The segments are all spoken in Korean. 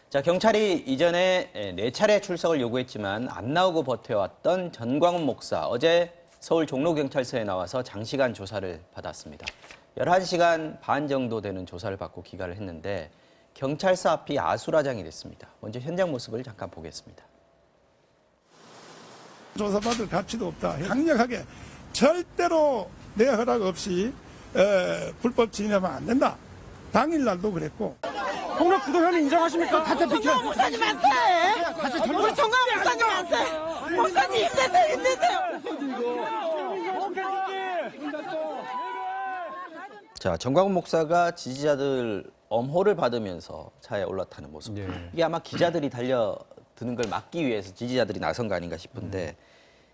자, 경찰이 이전에 4차례 출석을 요구했지만 안 나오고 버텨왔던 전광훈 목사, 어제 서울 종로경찰서에 나와서 장시간 조사를 받았습니다. 11시간 반 정도 되는 조사를 받고 귀가를 했는데 경찰서 앞이 아수라장이 됐습니다. 먼저 현장 모습을 잠깐 보겠습니다. 조사받을 가치도 없다. 강력하게 절대로 내 허락 없이 불법 진입하면 안 된다. 당일날도 그랬고. 폭력 부도 혐의 인정하십니까? 정광훈 목사님 안세! 우리 정광훈 목사님 안세! 목사님 힘내세요, 힘내세요! 자, 전광훈 목사가 지지자들 엄호를 받으면서 차에 올라타는 모습. 이게 아마 기자들이 달려드는 걸 막기 위해서 지지자들이 나선 거 아닌가 싶은데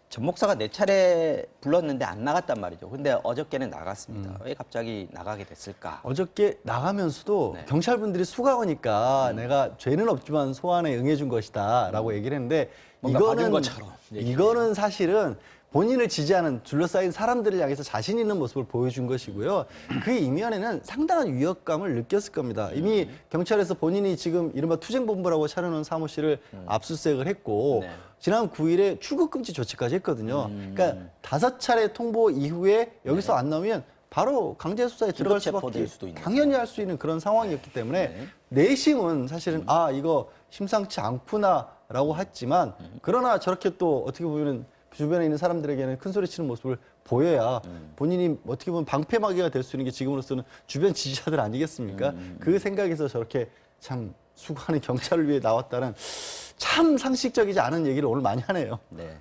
전 목사가 4차례 불렀는데 안 나갔단 말이죠. 근데 어저께는 나갔습니다. 왜 갑자기 나가게 됐을까? 어저께 나가면서도 네. 경찰분들이 수가오니까 내가 죄는 없지만 소환에 응해준 것이다 라고 얘기를 했는데 뭔가 받은 것처럼 얘기해요. 이거는 사실은 본인을 지지하는 둘러싸인 사람들을 향해서 자신 있는 모습을 보여준 것이고요. 그 이면에는 상당한 위협감을 느꼈을 겁니다. 이미 경찰에서 본인이 지금 이른바 투쟁본부라고 차려놓은 사무실을 압수수색을 했고 네. 지난 9일에 출국금지 조치까지 했거든요. 그러니까 5차례 통보 이후에 여기서 안 나오면 바로 강제 수사에 들어갈 수밖에 체포될 수도 있는 당연히 할 수 있는 그런 상황이었기 때문에 내심은 사실은 아 이거 심상치 않구나라고 했지만 그러나 저렇게 또 어떻게 보면은 주변에 있는 사람들에게는 큰 소리 치는 모습을 보여야 본인이 어떻게 보면 방패막이가 될 수 있는 게 지금으로서는 주변 지지자들 아니겠습니까? 그 생각에서 저렇게 참 수고하는 경찰을 위해 나왔다는 참 상식적이지 않은 얘기를 오늘 많이 하네요. 네.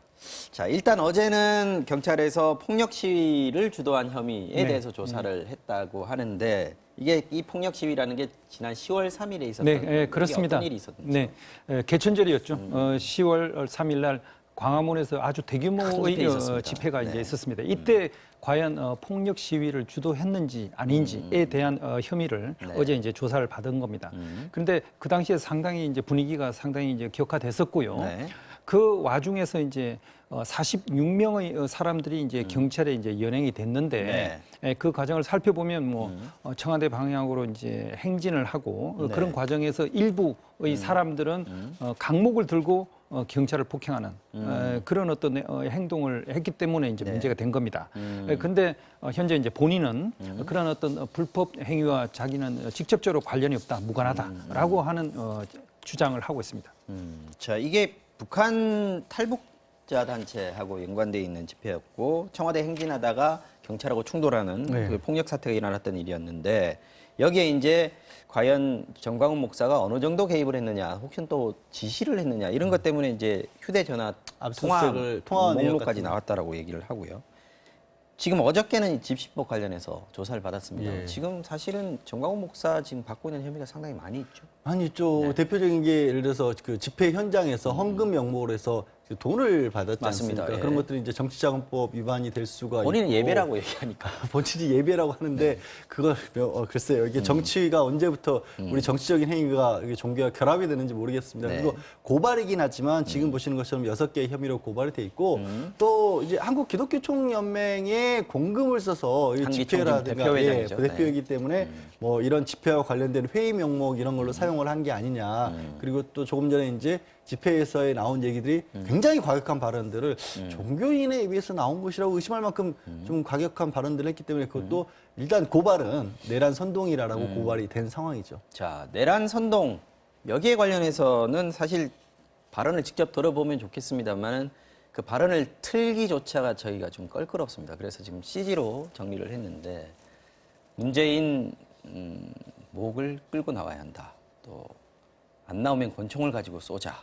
자, 일단 어제는 경찰에서 폭력 시위를 주도한 혐의에 대해서 조사를 했다고 하는데 이게 이 폭력 시위라는 게 지난 10월 3일에 있었던 네, 그렇습니다. 어떤 일이 있었는지. 네, 개천절이었죠. 10월 3일 날 광화문에서 아주 큰 집회 대규모의 있었습니다. 집회가 네. 이제 있었습니다. 이때 과연 폭력 시위를 주도했는지 아닌지에 대한 혐의를 어제 이제 조사를 받은 겁니다. 그런데 그 당시에 상당히 이제 분위기가 상당히 이제 격화됐었고요. 네. 그 와중에서 이제 46명의 사람들이 이제 경찰에 이제 연행이 됐는데 그 과정을 살펴보면 뭐 청와대 방향으로 이제 행진을 하고 네. 그런 과정에서 일부의 사람들은 강목을 들고 경찰을 폭행하는 그런 어떤 행동을 했기 때문에 이제 문제가 된 겁니다. 근데 현재 이제 본인은 그런 어떤 불법 행위와 자기는 직접적으로 관련이 없다, 무관하다라고 하는 주장을 하고 있습니다. 자, 이게 북한 탈북자 단체하고 연관돼 있는 집회였고 청와대 행진하다가 경찰하고 충돌하는 그 폭력 사태가 일어났던 일이었는데 여기에 이제 과연 전광훈 목사가 어느 정도 개입을 했느냐, 혹시 또 지시를 했느냐 이런 것 때문에 이제 휴대전화 압수수색을 통화 내역 목록까지 같은 나왔다라고 얘기를 하고요. 지금 어저께는 집시법 관련해서 조사를 받았습니다. 예. 지금 사실은 전광훈 목사 지금 받고 있는 혐의가 상당히 많이 있죠. 아니 있죠. 대표적인 게 예를 들어서 그 집회 현장에서 헌금 명목으로 해서 돈을 받았지 맞습니다. 않습니까? 예. 그런 것들이 이제 정치자금법 위반이 될 수가 본인은 있고 예배라고 얘기하니까. 본질이 예배라고 하는데 그걸 글쎄요. 이게 정치가 언제부터 우리 정치적인 행위가 이게 종교와 결합이 되는지 모르겠습니다. 네. 그리고 고발이긴 하지만 지금 보시는 것처럼 6개의 혐의로 고발이 돼 있고 또 이제 한국 기독교 총연맹에 공금을 써서 이 한기총 집회라든가 대표회장이죠. 대표이기 때문에 뭐 이런 집회와 관련된 회의 명목 이런 걸로 사용을 한 게 아니냐. 그리고 또 조금 전에 이제 집회에서 나온 얘기들이 굉장히 과격한 발언들을 종교인에 의해서 나온 것이라고 의심할 만큼 좀 과격한 발언들을 했기 때문에 그것도 일단 고발은 내란 선동이라고 고발이 된 상황이죠. 자, 내란 선동 여기에 관련해서는 사실 발언을 직접 들어보면 좋겠습니다만은 그 발언을 틀기조차가 저희가 좀 껄끄럽습니다. 그래서 지금 CG로 정리를 했는데 문재인 목을 끌고 나와야 한다. 또 안 나오면 권총을 가지고 쏘자.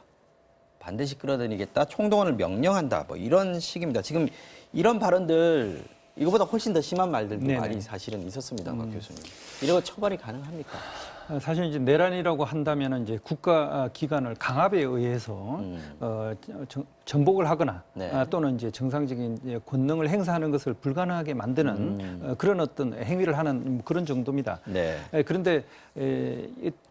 반드시 끌어들이겠다. 총동원을 명령한다. 뭐 이런 식입니다. 지금 이런 발언들 이거보다 훨씬 더 심한 말들도 네네. 많이 사실은 있었습니다, 박 교수님. 이런 거 처벌이 가능합니까? 사실 이제 내란이라고 한다면 이제 국가 기관을 강압에 의해서 전복을 하거나 네. 또는 이제 정상적인 이제 권능을 행사하는 것을 불가능하게 만드는 그런 어떤 행위를 하는 그런 정도입니다. 네. 그런데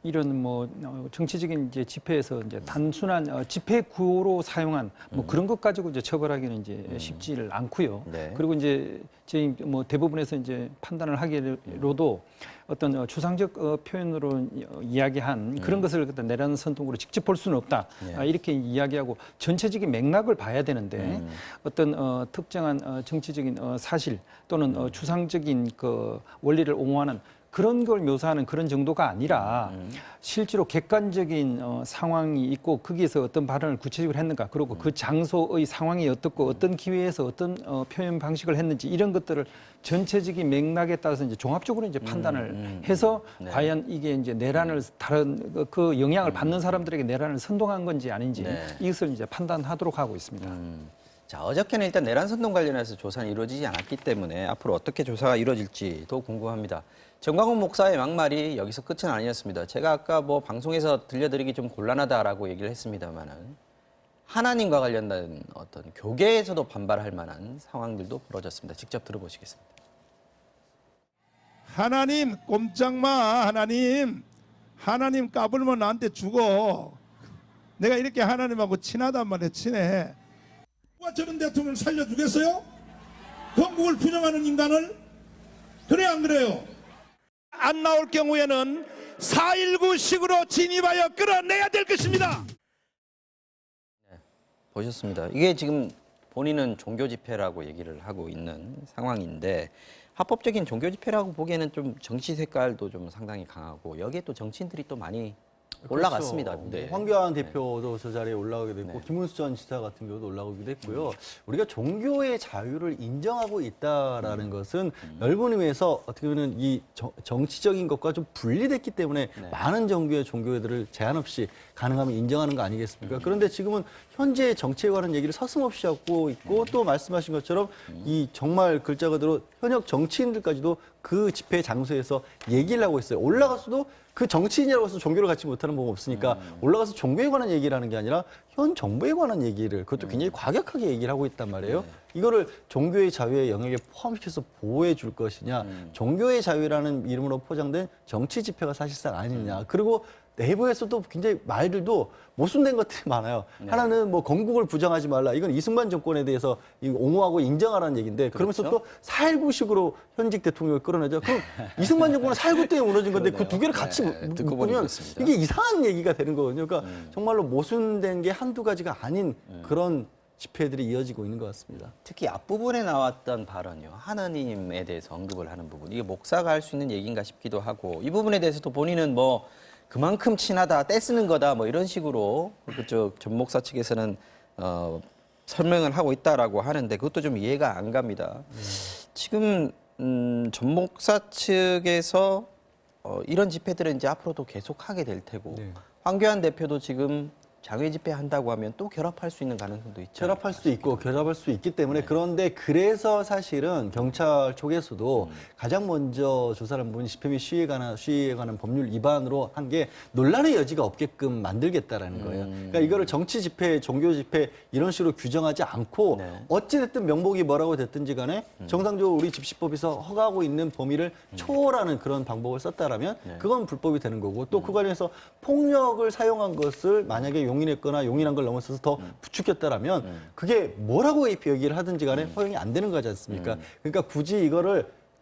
이런 뭐 정치적인 이제 집회에서 이제 단순한 집회 구호로 사용한 뭐 그런 것 가지고 이제 처벌하기는 이제 쉽지를 않고요. 네. 그리고 이제 저희 뭐 대부분에서 이제 판단을 하기로도 어떤 추상적 표현으로 이야기한 그런 것을 어떤 내란 선동으로 직접 볼 수는 없다. 이렇게 이야기하고 전체적인 맥락을 봐야 되는데 어떤 특정한 정치적인 사실 또는 추상적인 그 원리를 옹호하는 그런 걸 묘사하는 그런 정도가 아니라 실제로 객관적인 상황이 있고 거기에서 어떤 발언을 구체적으로 했는가 그리고 그 장소의 상황이 어떻고 어떤 기회에서 어떤 표현 방식을 했는지 이런 것들을 전체적인 맥락에 따라서 이제 종합적으로 이제 판단을 해서 과연 이게 이제 내란을 다른 그 영향을 받는 사람들에게 내란을 선동한 건지 아닌지 이것을 이제 판단하도록 하고 있습니다. 자, 어저께는 일단 내란 선동 관련해서 조사는 이루어지지 않았기 때문에 앞으로 어떻게 조사가 이루어질지도 궁금합니다. 정광훈 목사의 막말이 여기서 끝은 아니었습니다. 제가 아까 뭐 방송에서 들려드리기 좀 곤란하다라고 얘기를 했습니다만은 하나님과 관련된 어떤 교계에서도 반발할 만한 상황들도 벌어졌습니다. 직접 들어보시겠습니다. 하나님 꼼짝마. 하나님 까불면 나한테 죽어. 내가 이렇게 하나님하고 친하단 말이야. 친해. 누가 저런 대통령을 살려주겠어요? 건국을 부정하는 인간을? 그래 안 그래요? 안 나올 경우에는 4.19식으로 진입하여 끌어내야 될 것입니다. 보셨습니다. 이게 지금 본인은 종교 집회라고 얘기를 하고 있는 상황인데 합법적인 종교 집회라고 보기에는 좀 정치 색깔도 좀 상당히 강하고 여기에 또 정치인들이 또 많이 올라갔습니다. 그렇죠. 네. 황교안 대표도 저 자리에 올라오게 됐고 김문수 전 지사 같은 경우도 올라오기도 했고요. 우리가 종교의 자유를 인정하고 있다라는 것은 넓은 의미에서 어떻게 보면 이 정치적인 것과 좀 분리됐기 때문에 많은 종교의 종교들을 제한 없이 가능하면 인정하는 거 아니겠습니까? 그런데 지금은 현재 정치에 관한 얘기를 서슴없이 하고 있고 또 말씀하신 것처럼 이 정말 글자 그대로 현역 정치인들까지도 그 집회 장소에서 얘기를 하고 있어요. 올라가서도 그 정치인이라고 해서 종교를 갖지 못하는 법은 없으니까 올라가서 종교에 관한 얘기를 하는 게 아니라 현 정부에 관한 얘기를 그것도 굉장히 과격하게 얘기를 하고 있단 말이에요. 이거를 종교의 자유의 영역에 포함시켜서 보호해 줄 것이냐, 종교의 자유라는 이름으로 포장된 정치 집회가 사실상 아니냐. 그리고 내부에서도 굉장히 말들도 모순된 것들이 많아요. 하나는 뭐 건국을 부정하지 말라. 이건 이승만 정권에 대해서 옹호하고 인정하라는 얘기인데 그러면서 또 4.19식으로 현직 대통령을 끌어내죠. 그럼 이승만 정권은 4.19 때문에 무너진 건데 그 두 개를 같이 묶으면 이게 이상한 얘기가 되는 거거든요. 그러니까 정말로 모순된 게 한두 가지가 아닌 그런 집회들이 이어지고 있는 것 같습니다. 특히 앞부분에 나왔던 발언이요. 하나님에 대해서 언급을 하는 부분. 이게 목사가 할 수 있는 얘기인가 싶기도 하고 이 부분에 대해서도 본인은 뭐 그만큼 친하다, 떼쓰는 거다, 뭐 이런 식으로 그쪽 전 목사 측에서는 설명을 하고 있다라고 하는데 그것도 좀 이해가 안 갑니다. 지금 전 목사 측에서 이런 집회들은 이제 앞으로도 계속하게 될 테고 황교안 대표도 지금 장외 집회 한다고 하면 또 결합할 수 있는 가능성도 있죠. 결합할 수 있고 결합할 수 있기 때문에 그런데 그래서 사실은 경찰 쪽에서도 가장 먼저 조사를 본 집회 및 시위에 관한 법률 위반으로 한 게 논란의 여지가 없게끔 만들겠다라는 거예요. 그러니까 이거를 정치 집회, 종교 집회 이런 식으로 규정하지 않고 어찌됐든 명목이 뭐라고 됐든지 간에 정상적으로 우리 집시법에서 허가하고 있는 범위를 초월하는 그런 방법을 썼다라면 그건 불법이 되는 거고 또 그 관련해서 폭력을 사용한 것을 만약에 용인했거나 용인한 걸 넘어서서 더 부추겼다라면 그게 뭐라고 얘기를 하든지 간에 허용이 안 되는 거지 않습니까? 그러니까 굳이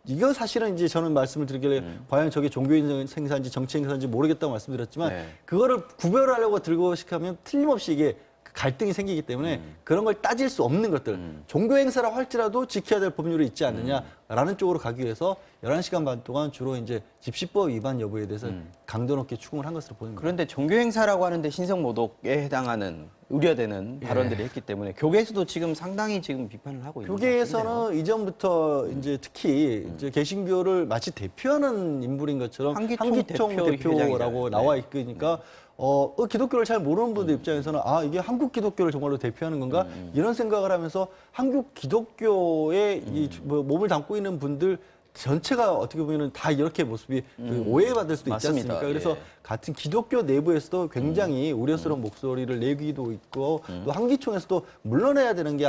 이거 사실은 이제 저는 말씀을 드리길래 과연 저게 종교인 행사인지 정치 행사인지 모르겠다고 말씀드렸지만 그거를 구별하려고 들고 시작하면 틀림없이 이게 갈등이 생기기 때문에 그런 걸 따질 수 없는 것들 종교 행사라 할지라도 지켜야 될 법률이 있지 않느냐라는 쪽으로 가기 위해서 11시간 반 동안 주로 이제 집시법 위반 여부에 대해서 강도 높게 추궁을 한 것으로 보입니다. 그런데 종교 행사라고 하는데 신성 모독에 해당하는 우려되는 발언들이 했기 때문에 교계에서도 지금 상당히 지금 비판을 하고 있는 것 같은데요. 교계에서는 이전부터 이제 특히 이제 개신교를 마치 대표하는 인물인 것처럼 한기총 대표라고 나와 있으니까 기독교를 잘 모르는 분들 입장에서는 이게 한국 기독교를 정말로 대표하는 건가 이런 생각을 하면서 한국 기독교에 몸을 담고 있는 분들 전체가 어떻게 보면 다 이렇게 모습이 오해받을 수도 있지 않습니까? 그래서 같은 기독교 내부에서도 굉장히 우려스러운 목소리를 내기도 있고 또 한기총에서도 물러나야 되는 게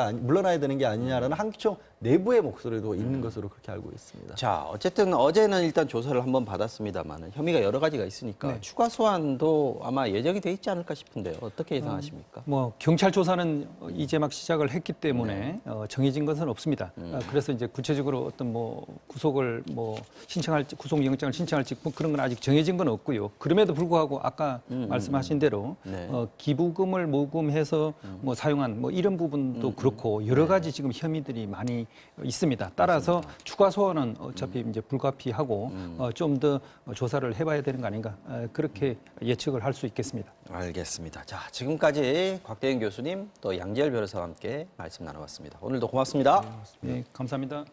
아니냐라는 한기총 내부의 목소리도 있는 것으로 그렇게 알고 있습니다. 자, 어쨌든 어제는 일단 조사를 한번 받았습니다만 혐의가 여러 가지가 있으니까 네. 추가 소환도 아마 예정이 돼 있지 않을까 싶은데요. 어떻게 예상하십니까? 뭐 경찰 조사는 이제 막 시작을 했기 때문에 정해진 것은 없습니다. 그래서 이제 구체적으로 어떤 뭐 구속을 뭐 신청할지 구속영장을 신청할지 뭐 그런 건 아직 정해진 건 없고요. 그럼에도 불구하고 아까 말씀하신 대로 네. 기부금을 모금해서 뭐 사용한 뭐 이런 부분도 그렇고 여러 가지 지금 혐의들이 많이 있습니다. 따라서 추가 소환은 어차피 이제 불가피하고 좀 더 조사를 해봐야 되는 거 아닌가 그렇게 예측을 할 수 있겠습니다. 알겠습니다. 자, 지금까지 곽대현 교수님 또 양지열 변호사와 함께 말씀 나눠봤습니다. 오늘도 고맙습니다. 네, 감사합니다.